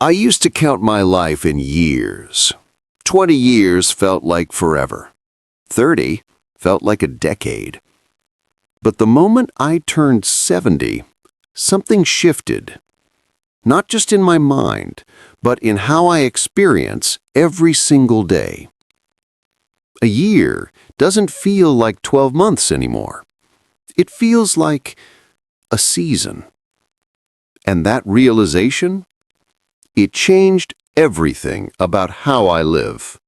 I used to count my life in years. 20 years felt like forever. 30 felt like a decade. But the moment I turned 70, something shifted. Not just in my mind, but in how I experience every single day. A year doesn't feel like 12 months anymore. It feels like a season. And that realization? It changed everything about how I live.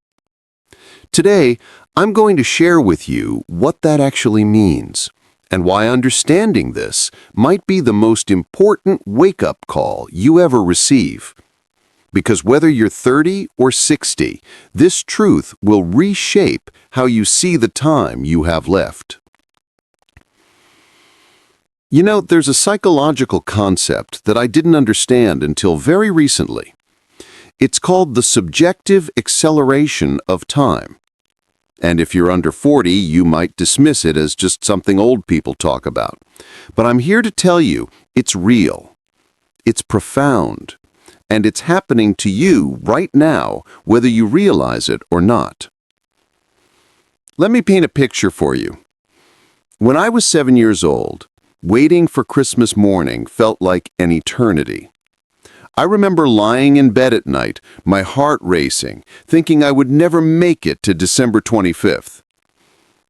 Today, I'm going to share with you what that actually means and why understanding this might be the most important wake-up call you ever receive. Because whether you're 30 or 60, this truth will reshape how you see the time you have left. You know, there's a psychological concept that I didn't understand until very recently. It's called the subjective acceleration of time. And if you're under 40, you might dismiss it as just something old people talk about. But I'm here to tell you, it's real. It's profound. And it's happening to you right now, whether you realize it or not. Let me paint a picture for you. When I was 7 years old, waiting for Christmas morning felt like an eternity. I remember lying in bed at night, my heart racing, thinking I would never make it to December 25th.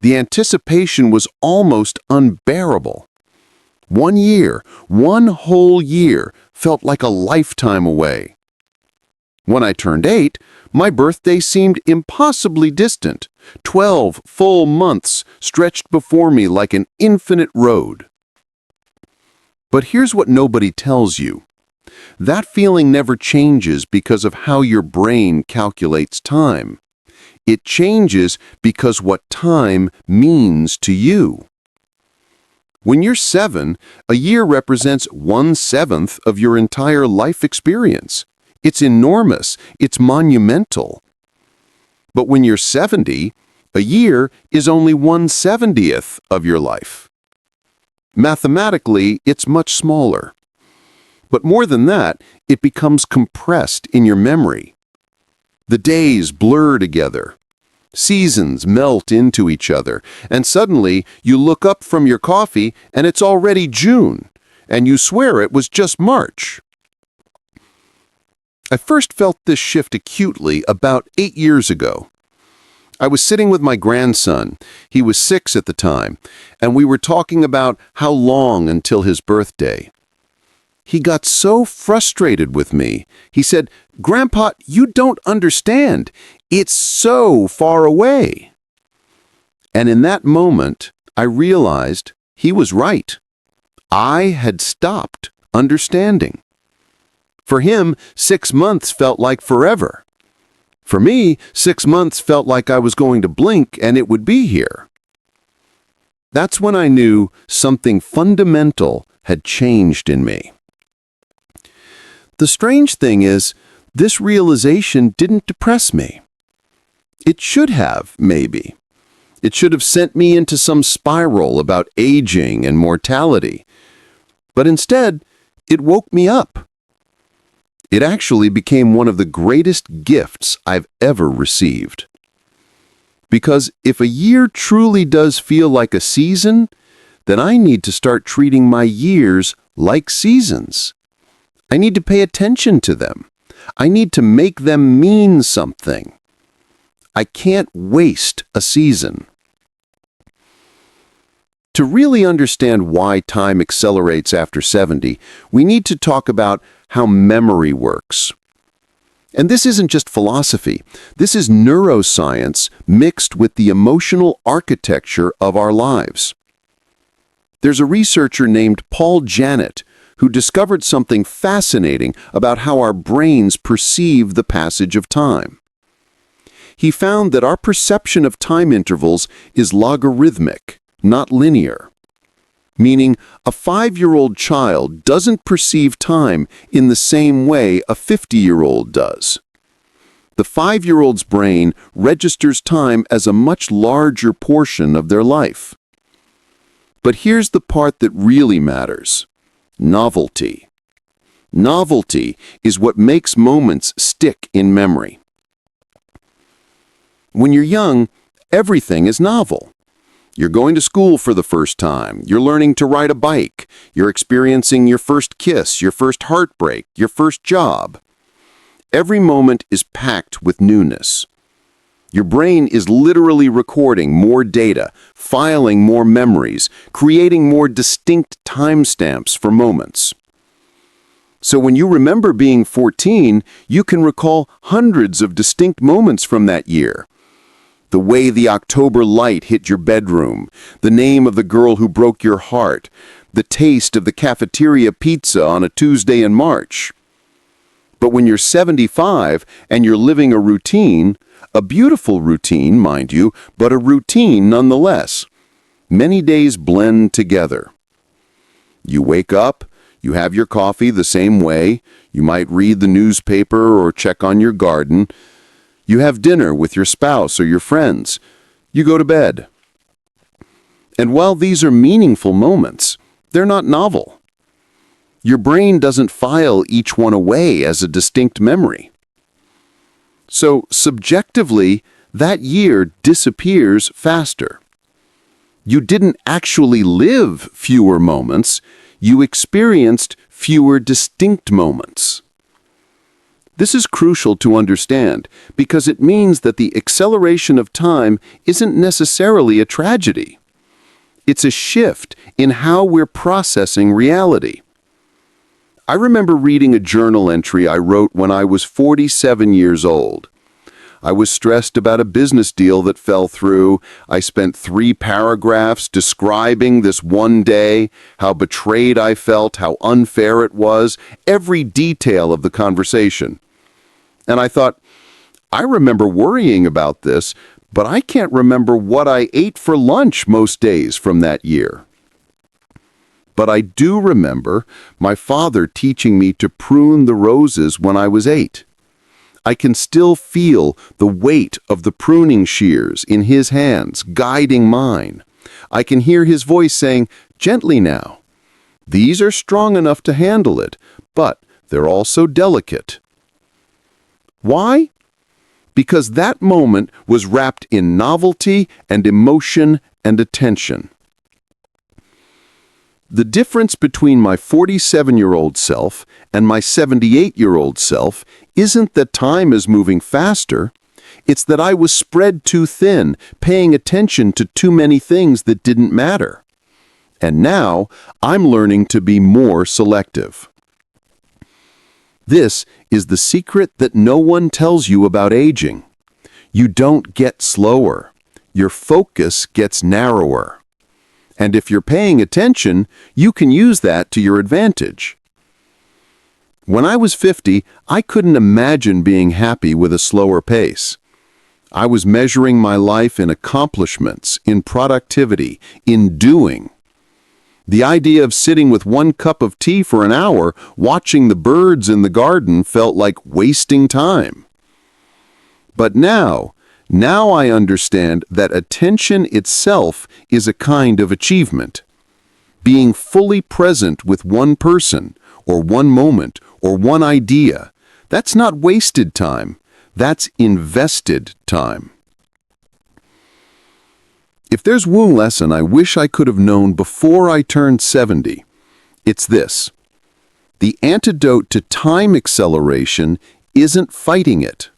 The anticipation was almost unbearable. 1 year, one whole year, felt like a lifetime away. When I turned 8, my birthday seemed impossibly distant. 12 full months stretched before me like an infinite road. But here's what nobody tells you. That feeling never changes because of how your brain calculates time. It changes because what time means to you. When you're 7, a year represents 1/7 of your entire life experience. It's enormous. It's monumental. But when you're 70, a year is only 1/70th of your life. Mathematically, it's much smaller. But more than that, it becomes compressed in your memory. The days blur together. Seasons melt into each other, and suddenly you look up from your coffee and it's already June, and you swear it was just March. I first felt this shift acutely about 8 years ago. I was sitting with my grandson. He was 6 at the time, and we were talking about how long until his birthday. He got so frustrated with me. He said, "Grandpa, you don't understand. It's so far away." And in that moment, I realized he was right. I had stopped understanding. For him, 6 months felt like forever. For me, 6 months felt like I was going to blink and it would be here. That's when I knew something fundamental had changed in me. The strange thing is, this realization didn't depress me. It should have, maybe. It should have sent me into some spiral about aging and mortality. But instead, it woke me up. It actually became one of the greatest gifts I've ever received. Because if a year truly does feel like a season, then I need to start treating my years like seasons. I need to pay attention to them. I need to make them mean something. I can't waste a season. To really understand why time accelerates after 70, we need to talk about how memory works. And this isn't just philosophy. This is neuroscience mixed with the emotional architecture of our lives. There's a researcher named Paul Janet who discovered something fascinating about how our brains perceive the passage of time. He found that our perception of time intervals is logarithmic, not linear. Meaning, a 5-year-old child doesn't perceive time in the same way a 50-year-old does. The 5-year-old's brain registers time as a much larger portion of their life. But here's the part that really matters: novelty. Novelty is what makes moments stick in memory. When you're young, everything is novel. You're going to school for the first time. You're learning to ride a bike. You're experiencing your first kiss, your first heartbreak, your first job. Every moment is packed with newness. Your brain is literally recording more data, filing more memories, creating more distinct timestamps for moments. So when you remember being 14, you can recall hundreds of distinct moments from that year. The way the October light hit your bedroom, the name of the girl who broke your heart, the taste of the cafeteria pizza on a Tuesday in March. But when you're 75 and you're living a routine, a beautiful routine, mind you, but a routine nonetheless, many days blend together. You wake up, you have your coffee the same way, you might read the newspaper or check on your garden. You have dinner with your spouse or your friends. You go to bed. And while these are meaningful moments, they're not novel. Your brain doesn't file each one away as a distinct memory. So, subjectively, that year disappears faster. You didn't actually live fewer moments, you experienced fewer distinct moments. This is crucial to understand because it means that the acceleration of time isn't necessarily a tragedy. It's a shift in how we're processing reality. I remember reading a journal entry I wrote when I was 47 years old. I was stressed about a business deal that fell through. I spent 3 paragraphs describing this one day, how betrayed I felt, how unfair it was, every detail of the conversation. And I thought, I remember worrying about this, but I can't remember what I ate for lunch most days from that year. But I do remember my father teaching me to prune the roses when I was 8. I can still feel the weight of the pruning shears in his hands, guiding mine. I can hear his voice saying, "Gently now. These are strong enough to handle it, but they're also delicate." Why? Because that moment was wrapped in novelty and emotion and attention. The difference between my 47-year-old self and my 78-year-old self isn't that time is moving faster, it's that I was spread too thin, paying attention to too many things that didn't matter. And now, I'm learning to be more selective. This is the secret that no one tells you about aging. You don't get slower. Your focus gets narrower. And if you're paying attention, you can use that to your advantage. When I was 50, I couldn't imagine being happy with a slower pace. I was measuring my life in accomplishments, in productivity, in doing. The idea of sitting with 1 cup of tea for an hour, watching the birds in the garden felt like wasting time. But now I understand that attention itself is a kind of achievement. Being fully present with one person, or one moment, or one idea, that's not wasted time, that's invested time. If there's one lesson I wish I could have known before I turned 70, it's this. The antidote to time acceleration isn't fighting it,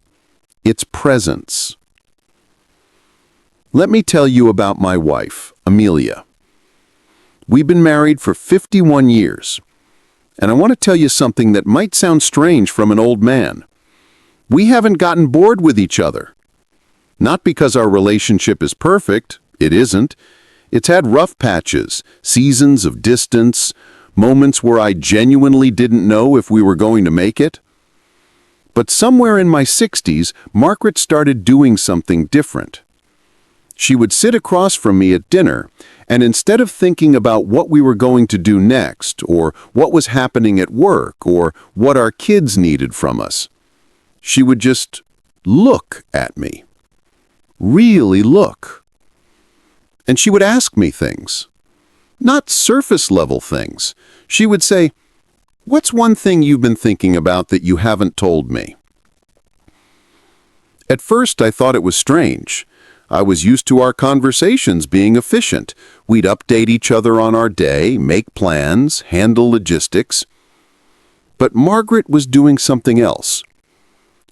it's presence. Let me tell you about my wife, Amelia. We've been married for 51 years, and I want to tell you something that might sound strange from an old man. We haven't gotten bored with each other. Not because our relationship is perfect, it isn't. It's had rough patches, seasons of distance, moments where I genuinely didn't know if we were going to make it. But somewhere in my 60s, Margaret started doing something different. She would sit across from me at dinner, and instead of thinking about what we were going to do next, or what was happening at work, or what our kids needed from us, she would just look at me. Really look. And she would ask me things. Not surface-level things. She would say, What's one thing you've been thinking about that you haven't told me? At first, I thought it was strange. I was used to our conversations being efficient. We'd update each other on our day, make plans, handle logistics. But Margaret was doing something else.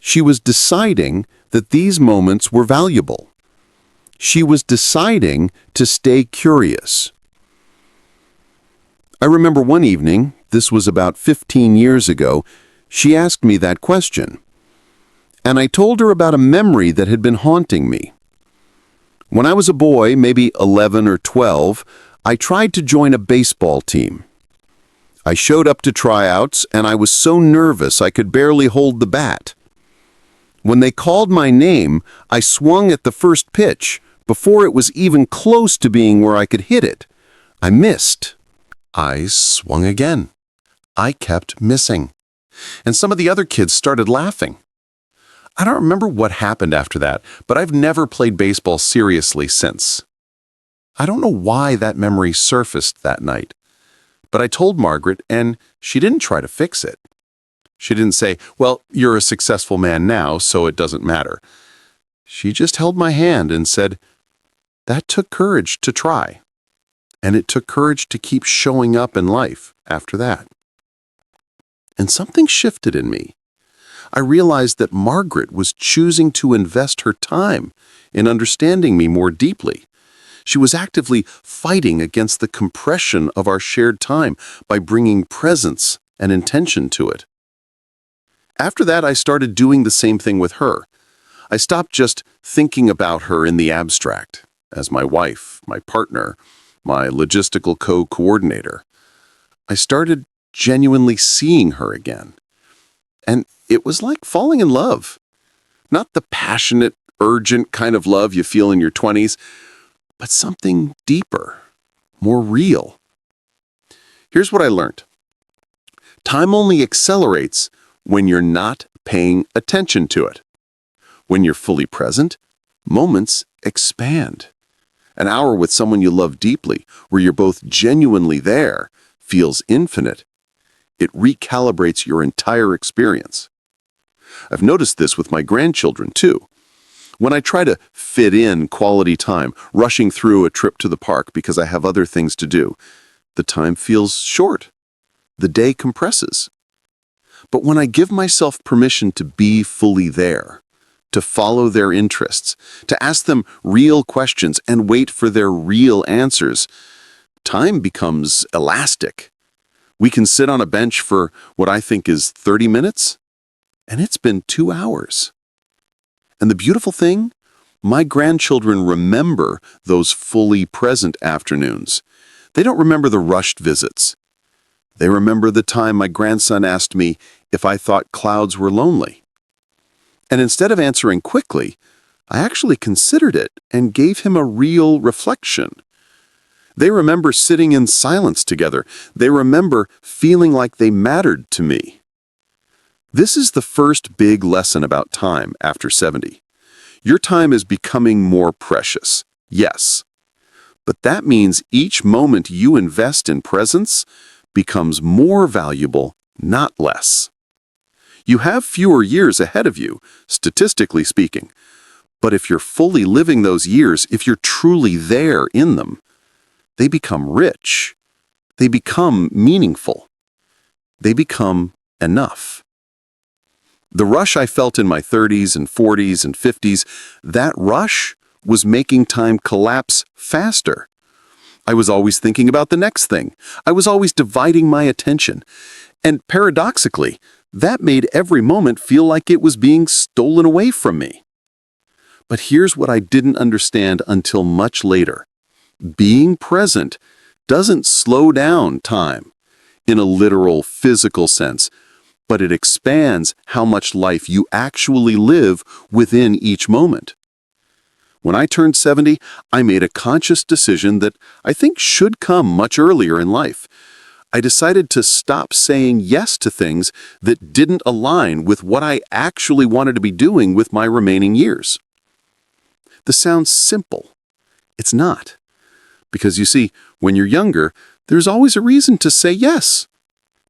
She was deciding that these moments were valuable. She was deciding to stay curious. I remember one evening, this was about 15 years ago, she asked me that question. And I told her about a memory that had been haunting me. When I was a boy, maybe 11 or 12, I tried to join a baseball team. I showed up to tryouts, and I was so nervous I could barely hold the bat. When they called my name, I swung at the first pitch, before it was even close to being where I could hit it. I missed. I swung again. I kept missing. And some of the other kids started laughing. I don't remember what happened after that, but I've never played baseball seriously since. I don't know why that memory surfaced that night. But I told Margaret, and she didn't try to fix it. She didn't say, well, you're a successful man now, so it doesn't matter. She just held my hand and said, that took courage to try. And it took courage to keep showing up in life after that. And something shifted in me. I realized that Margaret was choosing to invest her time in understanding me more deeply. She was actively fighting against the compression of our shared time by bringing presence and intention to it. After that, I started doing the same thing with her. I stopped just thinking about her in the abstract, as my wife, my partner, my logistical co-coordinator. I started genuinely seeing her again. And it was like falling in love. Not the passionate, urgent kind of love you feel in your 20s, but something deeper, more real. Here's what I learned. Time only accelerates when you're not paying attention to it. When you're fully present, moments expand. An hour with someone you love deeply, where you're both genuinely there, feels infinite. It recalibrates your entire experience. I've noticed this with my grandchildren, too. When I try to fit in quality time, rushing through a trip to the park because I have other things to do, the time feels short. The day compresses. But when I give myself permission to be fully there, to follow their interests, to ask them real questions and wait for their real answers, time becomes elastic. We can sit on a bench for what I think is 30 minutes, and it's been 2 hours. And the beautiful thing, my grandchildren remember those fully present afternoons. They don't remember the rushed visits. They remember the time my grandson asked me if I thought clouds were lonely. And instead of answering quickly, I actually considered it and gave him a real reflection. They remember sitting in silence together. They remember feeling like they mattered to me. This is the first big lesson about time after 70. Your time is becoming more precious, yes. But that means each moment you invest in presence becomes more valuable, not less. You have fewer years ahead of you, statistically speaking. But if you're fully living those years, if you're truly there in them, they become rich. They become meaningful. They become enough. The rush I felt in my 30s and 40s and 50s, that rush was making time collapse faster. I was always thinking about the next thing. I was always dividing my attention. And paradoxically, that made every moment feel like it was being stolen away from me. But here's what I didn't understand until much later. Being present doesn't slow down time in a literal, physical sense, but it expands how much life you actually live within each moment. When I turned 70, I made a conscious decision that I think should come much earlier in life. I decided to stop saying yes to things that didn't align with what I actually wanted to be doing with my remaining years. This sounds simple. It's not. Because you see, when you're younger, there's always a reason to say yes.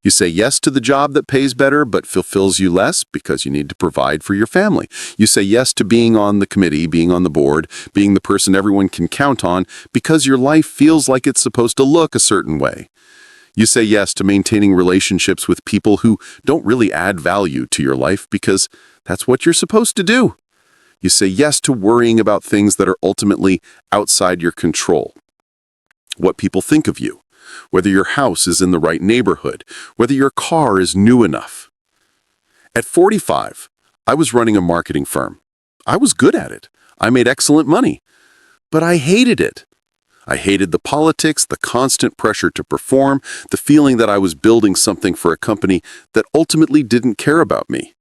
You say yes to the job that pays better but fulfills you less because you need to provide for your family. You say yes to being on the committee, being on the board, being the person everyone can count on because your life feels like it's supposed to look a certain way. You say yes to maintaining relationships with people who don't really add value to your life because that's what you're supposed to do. You say yes to worrying about things that are ultimately outside your control. What people think of you, whether your house is in the right neighborhood, whether your car is new enough. At 45, I was running a marketing firm. I was good at it. I made excellent money. But I hated it. I hated the politics, the constant pressure to perform, the feeling that I was building something for a company that ultimately didn't care about me.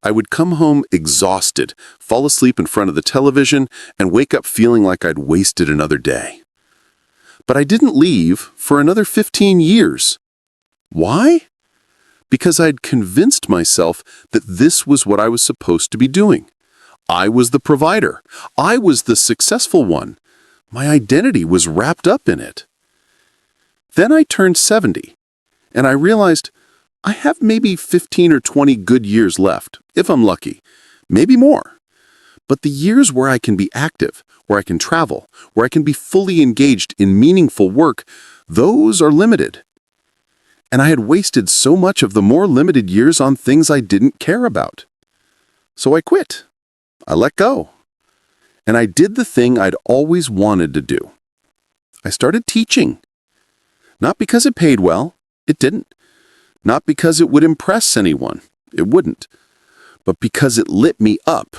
I would come home exhausted, fall asleep in front of the television, and wake up feeling like I'd wasted another day. But I didn't leave for another 15 years. Why? Because I'd convinced myself that this was what I was supposed to be doing. I was the provider. I was the successful one. My identity was wrapped up in it. Then I turned 70, and I realized I have maybe 15 or 20 good years left, if I'm lucky, maybe more. But the years where I can be active, where I can travel, where I can be fully engaged in meaningful work, those are limited. And I had wasted so much of the more limited years on things I didn't care about. So I quit. I let go. And I did the thing I'd always wanted to do. I started teaching. Not because it paid well. It didn't. Not because it would impress anyone. It wouldn't. But because it lit me up.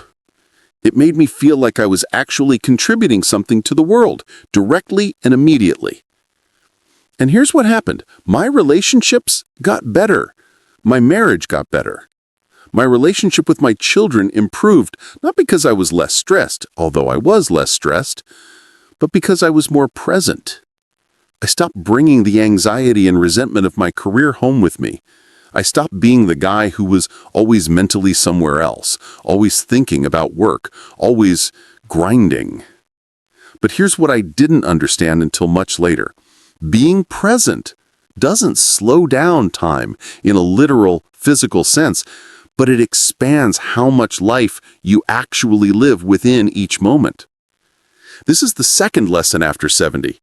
It made me feel like I was actually contributing something to the world, directly and immediately. And here's what happened. My relationships got better. My marriage got better. My relationship with my children improved, not because I was less stressed, although I was less stressed, but because I was more present. I stopped bringing the anxiety and resentment of my career home with me. I stopped being the guy who was always mentally somewhere else, always thinking about work, always grinding. But here's what I didn't understand until much later. Being present doesn't slow down time in a literal, physical sense, but it expands how much life you actually live within each moment. This is the second lesson after 70.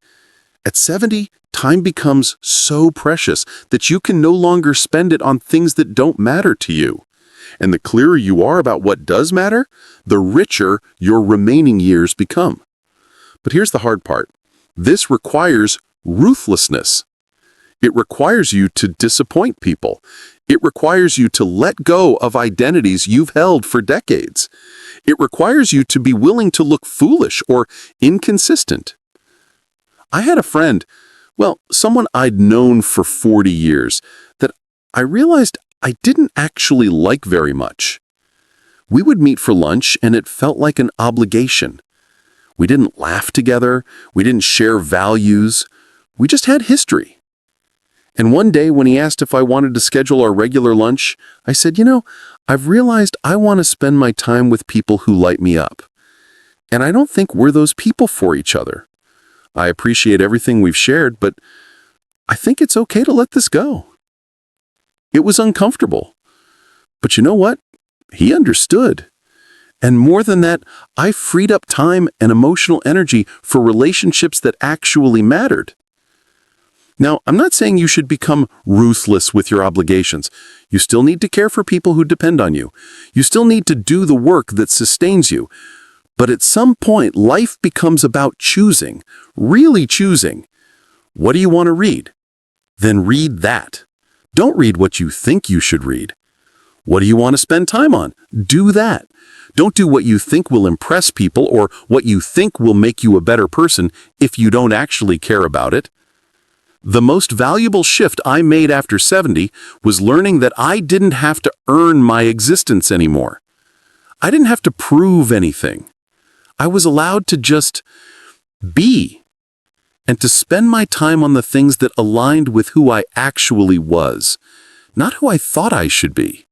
At 70, time becomes so precious that you can no longer spend it on things that don't matter to you. And the clearer you are about what does matter, the richer your remaining years become. But here's the hard part. This requires ruthlessness. It requires you to disappoint people. It requires you to let go of identities you've held for decades. It requires you to be willing to look foolish or inconsistent. I had a friend, someone I'd known for 40 years, that I realized I didn't actually like very much. We would meet for lunch, and it felt like an obligation. We didn't laugh together. We didn't share values. We just had history. And one day when he asked if I wanted to schedule our regular lunch, I said, I've realized I want to spend my time with people who light me up. And I don't think we're those people for each other. I appreciate everything we've shared, but I think it's okay to let this go. It was uncomfortable. But you know what? He understood. And more than that, I freed up time and emotional energy for relationships that actually mattered. Now, I'm not saying you should become ruthless with your obligations. You still need to care for people who depend on you. You still need to do the work that sustains you. But at some point, life becomes about choosing, really choosing. What do you want to read? Then read that. Don't read what you think you should read. What do you want to spend time on? Do that. Don't do what you think will impress people or what you think will make you a better person if you don't actually care about it. The most valuable shift I made after 70 was learning that I didn't have to earn my existence anymore. I didn't have to prove anything. I was allowed to just be, and to spend my time on the things that aligned with who I actually was, not who I thought I should be.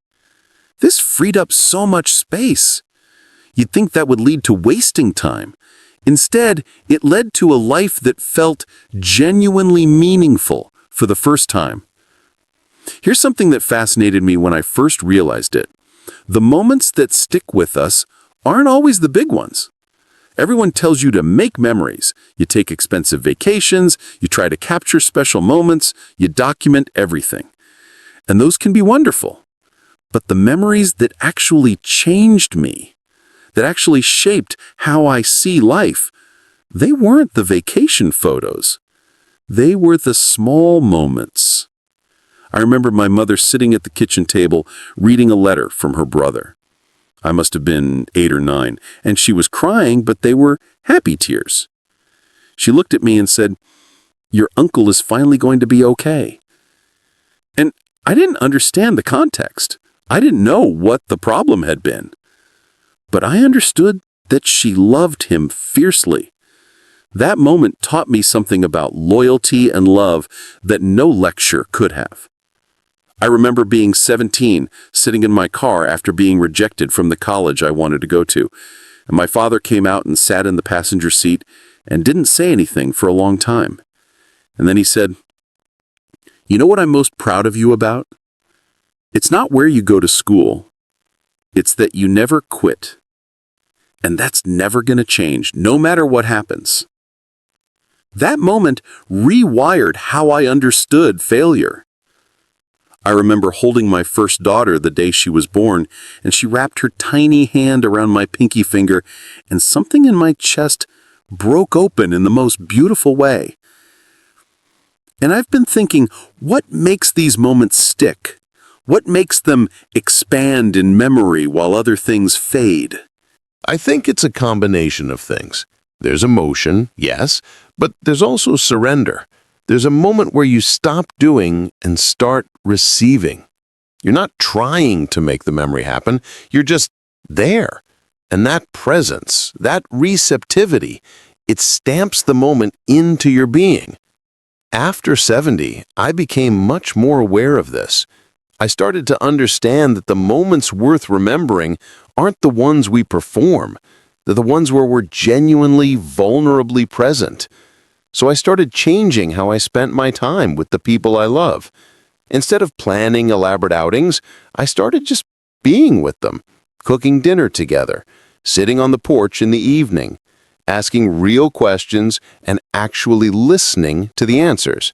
This freed up so much space. You'd think that would lead to wasting time. Instead, it led to a life that felt genuinely meaningful for the first time. Here's something that fascinated me when I first realized it. The moments that stick with us aren't always the big ones. Everyone tells you to make memories. You take expensive vacations, you try to capture special moments, you document everything. And those can be wonderful. But the memories that actually changed me, that actually shaped how I see life, they weren't the vacation photos. They were the small moments. I remember my mother sitting at the kitchen table reading a letter from her brother. I must have been 8 or 9, and she was crying, but they were happy tears. She looked at me and said, "Your uncle is finally going to be okay." And I didn't understand the context. I didn't know what the problem had been. But I understood that she loved him fiercely. That moment taught me something about loyalty and love that no lecture could have. I remember being 17, sitting in my car after being rejected from the college I wanted to go to. And my father came out and sat in the passenger seat and didn't say anything for a long time. And then he said, "You know what I'm most proud of you about? It's not where you go to school. It's that you never quit. And that's never going to change, no matter what happens." That moment rewired how I understood failure. I remember holding my first daughter the day she was born, and she wrapped her tiny hand around my pinky finger, and something in my chest broke open in the most beautiful way. And I've been thinking, what makes these moments stick? What makes them expand in memory while other things fade? I think it's a combination of things. There's emotion, yes, but there's also surrender. There's a moment where you stop doing and start receiving. You're not trying to make the memory happen, you're just there. And that presence, that receptivity, it stamps the moment into your being. After 70, I became much more aware of this. I started to understand that the moments worth remembering aren't the ones we perform. They're the ones where we're genuinely, vulnerably present. So I started changing how I spent my time with the people I love. Instead of planning elaborate outings, I started just being with them, cooking dinner together, sitting on the porch in the evening, asking real questions and actually listening to the answers.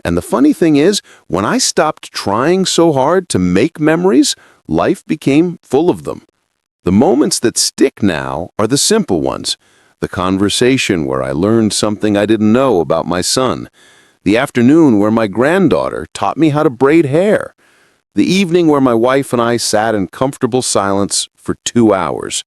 And the funny thing is, when I stopped trying so hard to make memories, life became full of them. The moments that stick now are the simple ones. The conversation where I learned something I didn't know about my son. The afternoon where my granddaughter taught me how to braid hair. The evening where my wife and I sat in comfortable silence for 2 hours.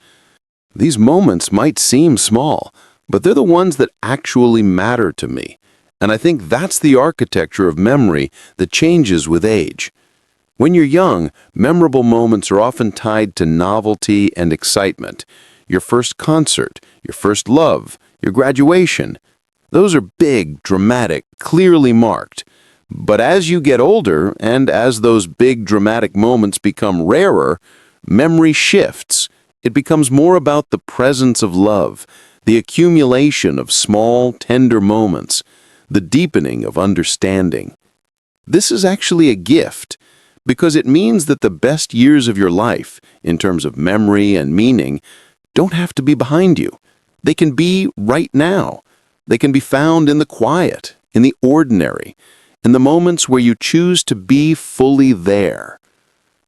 These moments might seem small, but they're the ones that actually matter to me. And I think that's the architecture of memory that changes with age. When you're young, memorable moments are often tied to novelty and excitement. Your first concert, your first love, your graduation. Those are big, dramatic, clearly marked. But as you get older, and as those big, dramatic moments become rarer, memory shifts. It becomes more about the presence of love, the accumulation of small, tender moments, the deepening of understanding. This is actually a gift, because it means that the best years of your life, in terms of memory and meaning, don't have to be behind you. They can be right now. They can be found in the quiet, in the ordinary, in the moments where you choose to be fully there.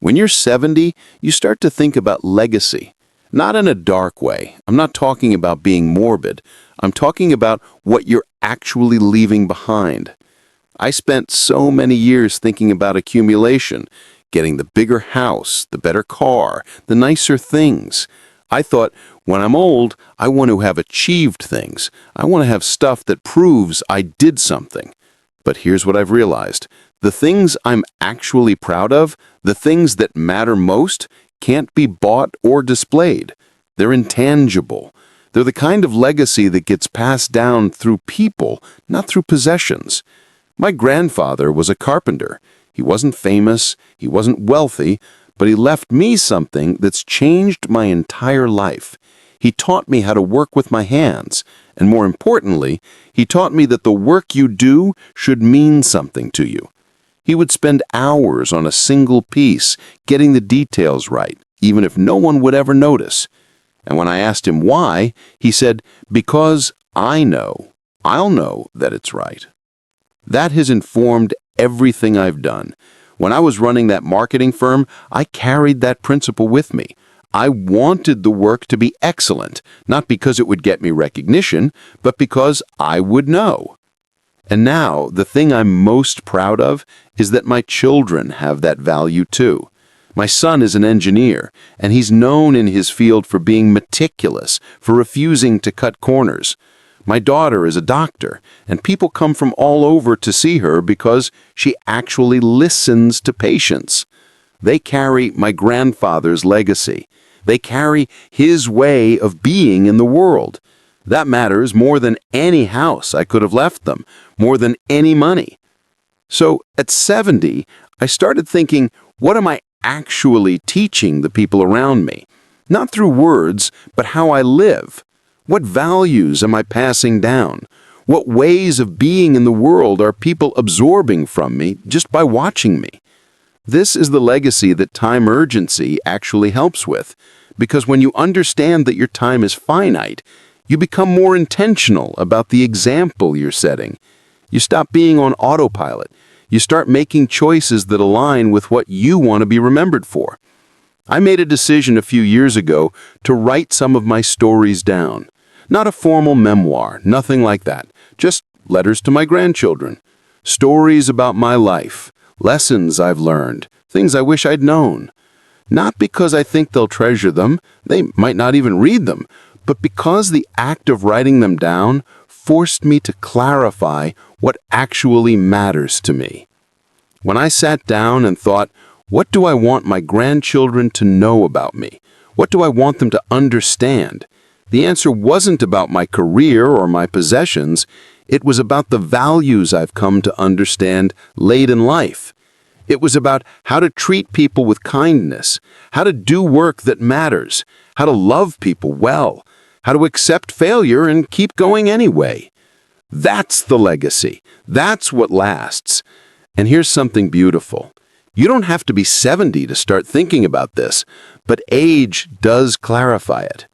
When you're 70, you start to think about legacy. Not in a dark way. I'm not talking about being morbid. I'm talking about what you're actually leaving behind. I spent so many years thinking about accumulation, getting the bigger house, the better car, the nicer things. I thought, when I'm old, I want to have achieved things. I want to have stuff that proves I did something. But here's what I've realized. The things I'm actually proud of, the things that matter most, can't be bought or displayed. They're intangible. They're the kind of legacy that gets passed down through people, not through possessions. My grandfather was a carpenter. He wasn't famous, he wasn't wealthy, but he left me something that's changed my entire life. He taught me how to work with my hands, and more importantly, he taught me that the work you do should mean something to you. He would spend hours on a single piece, getting the details right, even if no one would ever notice. And when I asked him why, he said, "Because I know. I'll know that it's right." That has informed everything I've done. When I was running that marketing firm, I carried that principle with me. I wanted the work to be excellent, not because it would get me recognition, but because I would know. And now, the thing I'm most proud of is that my children have that value too. My son is an engineer, and he's known in his field for being meticulous, for refusing to cut corners. My daughter is a doctor, and people come from all over to see her because she actually listens to patients. They carry my grandfather's legacy. They carry his way of being in the world. That matters more than any house I could have left them, more than any money. So at 70, I started thinking, what am I actually teaching the people around me? Not through words, but how I live. What values am I passing down? What ways of being in the world are people absorbing from me just by watching me? This is the legacy that time urgency actually helps with, because when you understand that your time is finite, you become more intentional about the example you're setting. You stop being on autopilot. You start making choices that align with what you want to be remembered for. I made a decision a few years ago to write some of my stories down. Not a formal memoir, nothing like that. Just letters to my grandchildren. Stories about my life, lessons I've learned, things I wish I'd known. Not because I think they'll treasure them, they might not even read them, but because the act of writing them down forced me to clarify what actually matters to me. When I sat down and thought, what do I want my grandchildren to know about me? What do I want them to understand? The answer wasn't about my career or my possessions. It was about the values I've come to understand late in life. It was about how to treat people with kindness, how to do work that matters, how to love people well, how to accept failure and keep going anyway. That's the legacy. That's what lasts. And here's something beautiful. You don't have to be 70 to start thinking about this, but age does clarify it.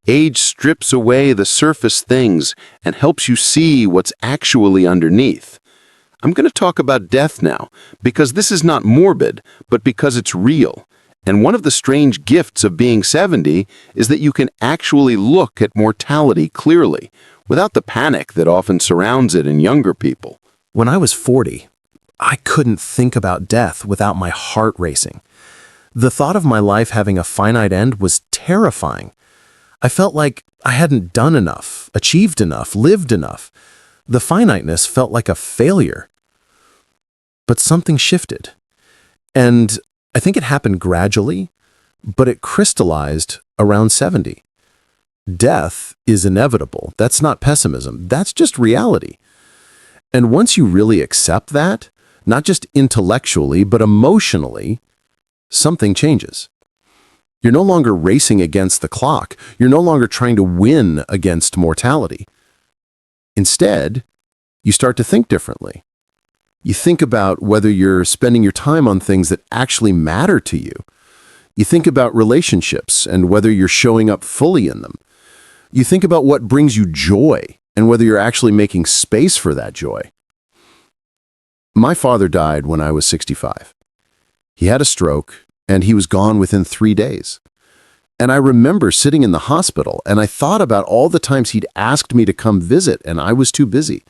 Age strips away the surface things and helps you see what's actually underneath. I'm going to talk about death now, because this is not morbid, but because it's real. And one of the strange gifts of being 70 is that you can actually look at mortality clearly, without the panic that often surrounds it in younger people. When I was 40, I couldn't think about death without my heart racing. The thought of my life having a finite end was terrifying. I felt like I hadn't done enough, achieved enough, lived enough. The finiteness felt like a failure. But something shifted. And I think it happened gradually, but it crystallized around 70. Death is inevitable. That's not pessimism. That's just reality. And once you really accept that, not just intellectually, but emotionally, something changes. You're no longer racing against the clock. You're no longer trying to win against mortality. Instead, you start to think differently. You think about whether you're spending your time on things that actually matter to you. You think about relationships and whether you're showing up fully in them. You think about what brings you joy and whether you're actually making space for that joy. My father died when I was 65. He had a stroke, and he was gone within 3 days. And I remember sitting in the hospital, and I thought about all the times he'd asked me to come visit, and I was too busy.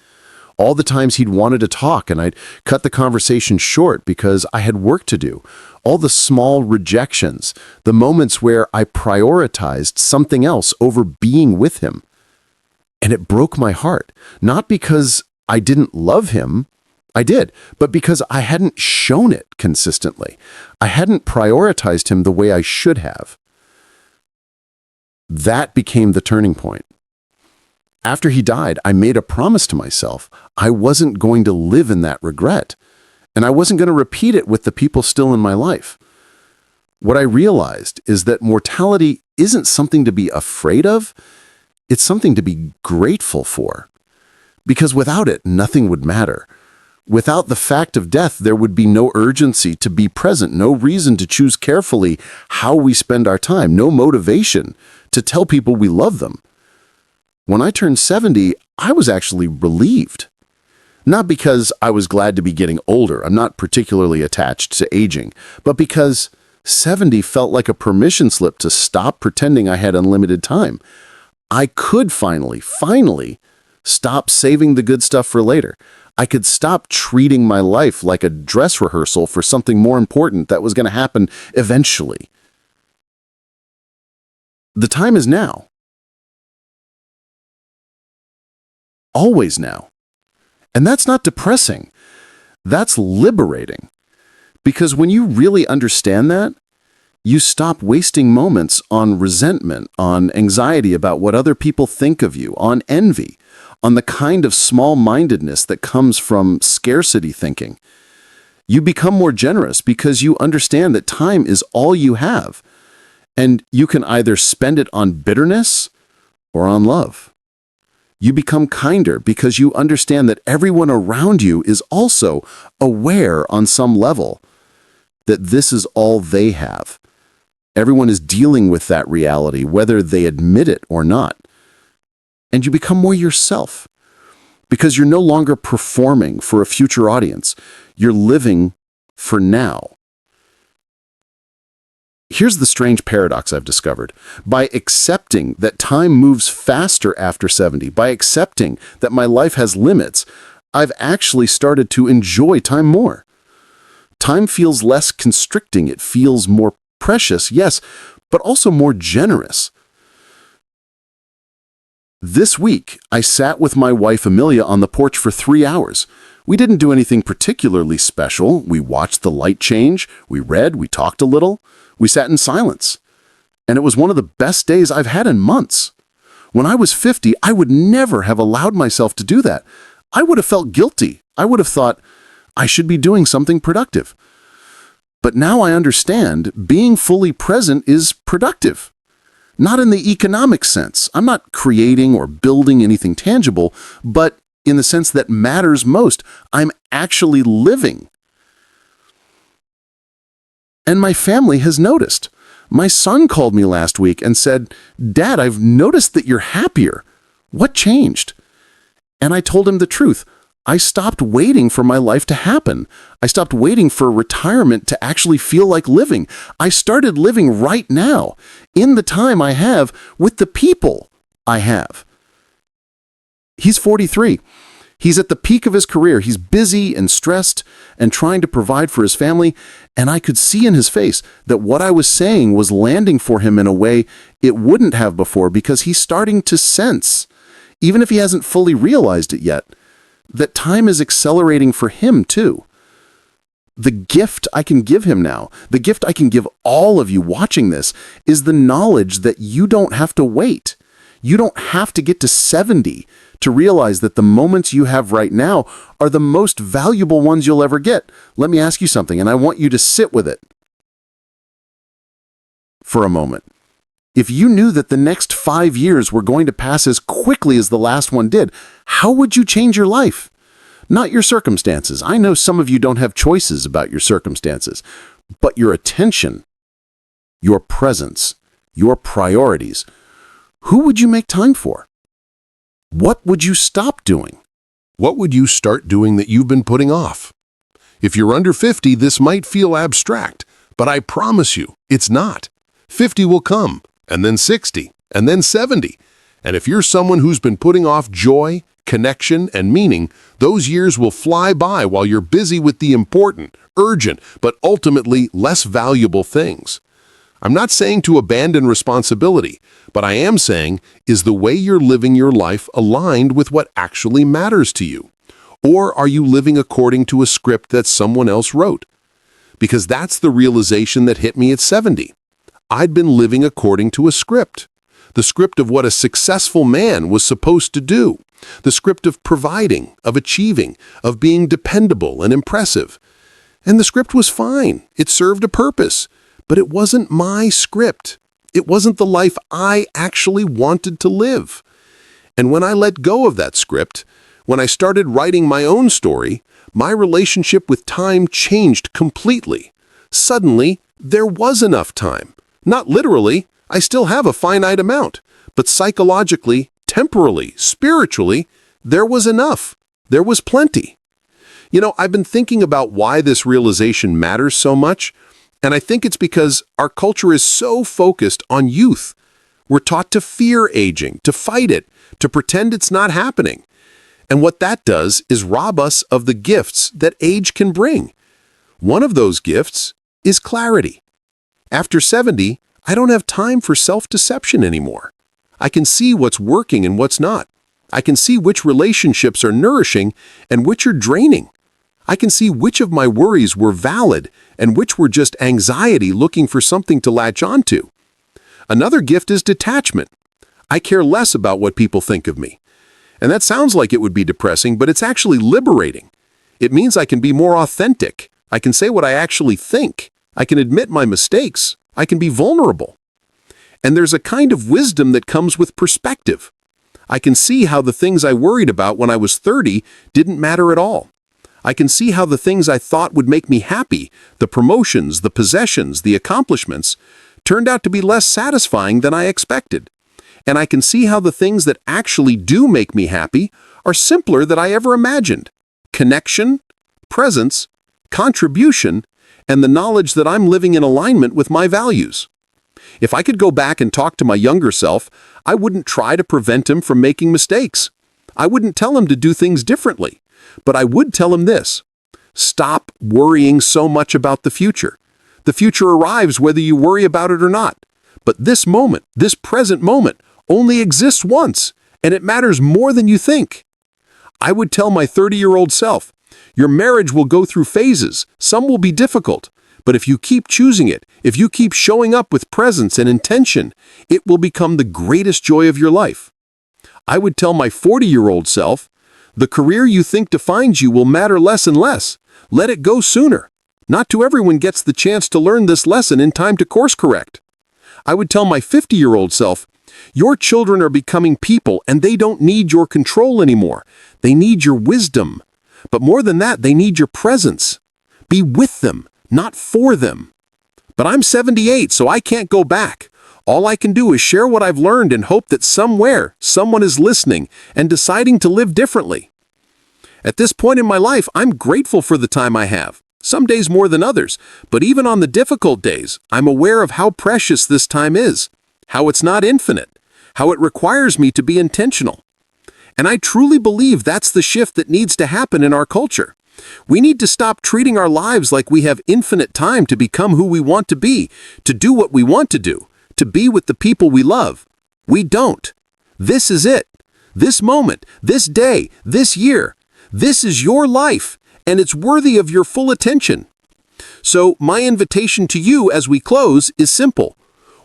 All the times he'd wanted to talk, and I'd cut the conversation short because I had work to do. All the small rejections, the moments where I prioritized something else over being with him. And it broke my heart, not because I didn't love him, I did, but because I hadn't shown it consistently. I hadn't prioritized him the way I should have. That became the turning point. After he died, I made a promise to myself. I wasn't going to live in that regret, and I wasn't going to repeat it with the people still in my life. What I realized is that mortality isn't something to be afraid of. It's something to be grateful for. Because without it, nothing would matter. Without the fact of death, there would be no urgency to be present, no reason to choose carefully how we spend our time, no motivation to tell people we love them. When I turned 70, I was actually relieved. Not because I was glad to be getting older, I'm not particularly attached to aging, but because 70 felt like a permission slip to stop pretending I had unlimited time. I could finally stop saving the good stuff for later. I could stop treating my life like a dress rehearsal for something more important that was going to happen eventually. The time is now. Always now. And that's not depressing. That's liberating. Because when you really understand that, you stop wasting moments on resentment, on anxiety about what other people think of you, on envy, on the kind of small-mindedness that comes from scarcity thinking. You become more generous because you understand that time is all you have, and you can either spend it on bitterness or on love. You become kinder because you understand that everyone around you is also aware on some level that this is all they have. Everyone is dealing with that reality, whether they admit it or not. And you become more yourself because you're no longer performing for a future audience. You're living for now. Here's the strange paradox I've discovered. By accepting that time moves faster after 70, by accepting that my life has limits, I've actually started to enjoy time more. Time feels less constricting. It feels more precious, yes, but also more generous. This week, I sat with my wife Amelia on the porch for 3 hours. We didn't do anything particularly special. We watched the light change, we read, we talked a little. We sat in silence, and it was one of the best days I've had in months. When I was 50, I would never have allowed myself to do that. I would have felt guilty. I would have thought, I should be doing something productive. But now I understand being fully present is productive. Not in the economic sense. I'm not creating or building anything tangible, but in the sense that matters most. I'm actually living. And my family has noticed. My son called me last week and said, "Dad, I've noticed that you're happier. What changed?" And I told him the truth. I stopped waiting for my life to happen. I stopped waiting for retirement to actually feel like living. I started living right now, in the time I have, with the people I have. He's 43. He's at the peak of his career. He's busy and stressed and trying to provide for his family, and I could see in his face that what I was saying was landing for him in a way it wouldn't have before, because he's starting to sense, even if he hasn't fully realized it yet, that time is accelerating for him too. The gift I can give him now, the gift I can give all of you watching this, is the knowledge that you don't have to wait. You don't have to get to 70 to realize that the moments you have right now are the most valuable ones you'll ever get. Let me ask you something, and I want you to sit with it for a moment. If you knew that the next 5 years were going to pass as quickly as the last one did, how would you change your life? Not your circumstances. I know some of you don't have choices about your circumstances, but your attention, your presence, your priorities. Who would you make time for? What would you stop doing? What would you start doing that you've been putting off? If you're under 50, this might feel abstract, but I promise you, it's not. 50 will come, and then 60, and then 70. And if you're someone who's been putting off joy, connection, and meaning, those years will fly by while you're busy with the important, urgent, but ultimately less valuable things. I'm not saying to abandon responsibility, but I am saying, is the way you're living your life aligned with what actually matters to you? Or are you living according to a script that someone else wrote? Because that's the realization that hit me at 70. I'd been living according to a script. The script of what a successful man was supposed to do. The script of providing, of achieving, of being dependable and impressive. And the script was fine. It served a purpose. But it wasn't my script. It wasn't the life I actually wanted to live. And when I let go of that script, when I started writing my own story, My relationship with time changed completely. Suddenly, there was enough time. Not literally, I still have a finite amount, but psychologically, temporally, spiritually, there was enough. There was plenty. You know, I've been thinking about why this realization matters so much, and I think it's because our culture is so focused on youth. We're taught to fear aging, to fight it, to pretend it's not happening. And what that does is rob us of the gifts that age can bring. One of those gifts is clarity. After 70, I don't have time for self-deception anymore. I can see what's working and what's not. I can see which relationships are nourishing and which are draining. I can see which of my worries were valid and which were just anxiety looking for something to latch onto. Another gift is detachment. I care less about what people think of me. And that sounds like it would be depressing, but it's actually liberating. It means I can be more authentic. I can say what I actually think. I can admit my mistakes. I can be vulnerable. And there's a kind of wisdom that comes with perspective. I can see how the things I worried about when I was 30 didn't matter at all. I can see how the things I thought would make me happy, the promotions, the possessions, the accomplishments, turned out to be less satisfying than I expected. And I can see how the things that actually do make me happy are simpler than I ever imagined. Connection, presence, contribution, and the knowledge that I'm living in alignment with my values. If I could go back and talk to my younger self, I wouldn't try to prevent him from making mistakes. I wouldn't tell him to do things differently. But I would tell him this: stop worrying so much about the future. The future arrives whether you worry about it or not. But this moment, this present moment, only exists once, and it matters more than you think. I would tell my 30-year-old self, your marriage will go through phases. Some will be difficult. But if you keep choosing it, if you keep showing up with presence and intention, it will become the greatest joy of your life. I would tell my 40-year-old self, the career you think defines you will matter less and less. Let it go sooner. Not to everyone gets the chance to learn this lesson in time to course correct. I would tell my 50-year-old self, your children are becoming people and they don't need your control anymore. They need your wisdom. But more than that, they need your presence. Be with them, not for them. But I'm 78, so I can't go back. All I can do is share what I've learned and hope that somewhere, someone is listening and deciding to live differently. At this point in my life, I'm grateful for the time I have. Some days more than others, but even on the difficult days, I'm aware of how precious this time is, how it's not infinite, how it requires me to be intentional. And I truly believe that's the shift that needs to happen in our culture. We need to stop treating our lives like we have infinite time to become who we want to be, to do what we want to do, to be with the people we love. We don't. This is it. This moment, this day, this year. This is your life, and it's worthy of your full attention. So my invitation to you as we close is simple.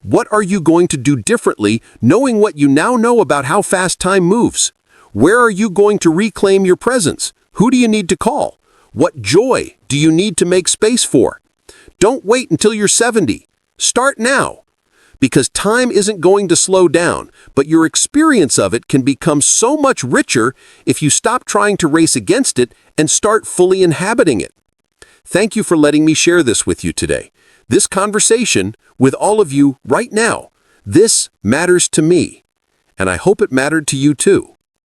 What are you going to do differently, knowing what you now know about how fast time moves? Where are you going to reclaim your presence? Who do you need to call? What joy do you need to make space for? Don't wait until you're 70. Start now. Because time isn't going to slow down, but your experience of it can become so much richer if you stop trying to race against it and start fully inhabiting it. Thank you for letting me share this with you today. This conversation with all of you right now, this matters to me, and I hope it mattered to you too.